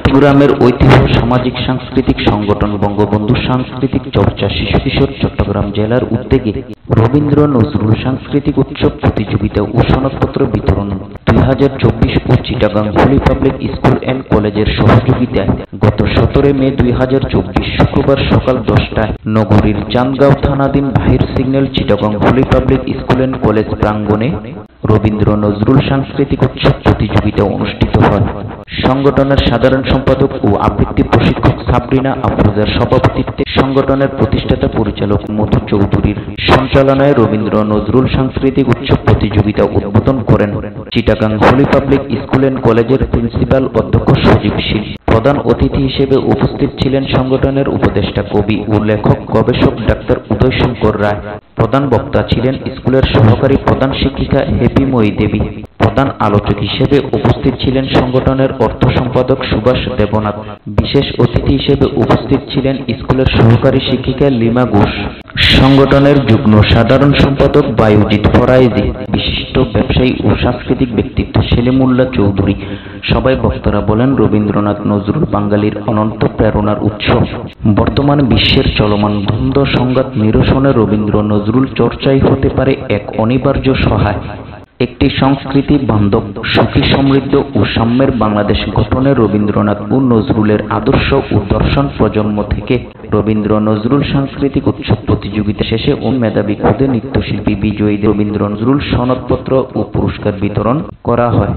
চট্টগ্রামের ঐতিহ্য সামাজিক সাংস্কৃতিক সংগঠন বঙ্গবন্ধু সাংস্কৃতিক চর্চা শিশু কিশোর চট্টগ্রাম জেলার উদ্যোগে রবীন্দ্র নজরুল সাংস্কৃতিক উৎসব প্রতিযোগিতা ও সনদপত্র বিতরণ 2024 ও Chittagong holy public school and কলেজের সহযোগিতায় গত 17 মে 2024 শুক্রবার সকাল 10টায় নগরীর চান্দগাঁও থানাধীন Bahir signal Chittagong holy public school and college প্রাঙ্গণে রবীন্দ্র নজরুল সাংস্কৃতিক উৎসব প্রতিযোগিতা অনুষ্ঠিত হয়। সংগঠনের সাধারণ সম্পাদক ও আবৃত্তি প্রশিক্ষক সাবরিনা আফরোজার সভাপতিত্বে সংগঠনের প্রতিষ্ঠাতা পরিচালক মধু চৌধুরীর সঞ্চালনায় রবীন্দ্র নজরুল সাংস্কৃতিক উৎসব প্রতিযোগিতা উদ্বোধন করেন Chittagong holy public school and কলেজের প্রিন্সিপাল অধ্যক্ষ সজীব সিং। প্রধান অতিথি হিসেবে উপস্থিত ছিলেন সংগঠনের উপদেষ্টা কবি ও লেখক গবেষক ডাক্তার উদয় শঙ্কর রায়। প্রধান বক্তা ছিলেন স্কুলের সহকারী প্রধান শিক্ষিকা হেপিময়ী দেবী। প্রধান আলোচক হিসেবে উপস্থিত ছিলেন সংগঠনের অর্থ সম্পাদক সুভাষ দেবনাথ। বিশেষ অতিথি হিসেবে উপস্থিত ছিলেন স্কুলের সহকারী শিক্ষিকা লিমা ঘোষ, সংগঠনের যুগ্ম সাধারণ সম্পাদক বায়ুজিৎ ফরাইজি, বিশিষ্ট ব্যবসায়ী ও সাংস্কৃতিক ব্যক্তিত্ব সেলিমুল্লাহ চৌধুরী। সবাই বক্তারা বলেন, রবীন্দ্রনাথ নজরুল বাঙালির অনন্ত প্রেরণার উৎস। বর্তমান বিশ্বের চলমান দ্বন্দ্ব সংঘাত নিরসনে রবীন্দ্র নজরুল চর্চাই হতে পারে এক অনিবার্য সহায়। একটি সংস্কৃতি বান্ধব, সুখী, সমৃদ্ধ ও সাম্যের বাংলাদেশ গঠনে রবীন্দ্রনাথ ও নজরুলের আদর্শ ও দর্শন প্রজন্ম থেকে রবীন্দ্র নজরুল সাংস্কৃতিক উৎসব প্রতিযোগিতা শেষে মেধাবী ক্ষুদে নৃত্যশিল্পী বিজয়ীদের রবীন্দ্র নজরুল সনদপত্র ও পুরস্কার বিতরণ করা হয়।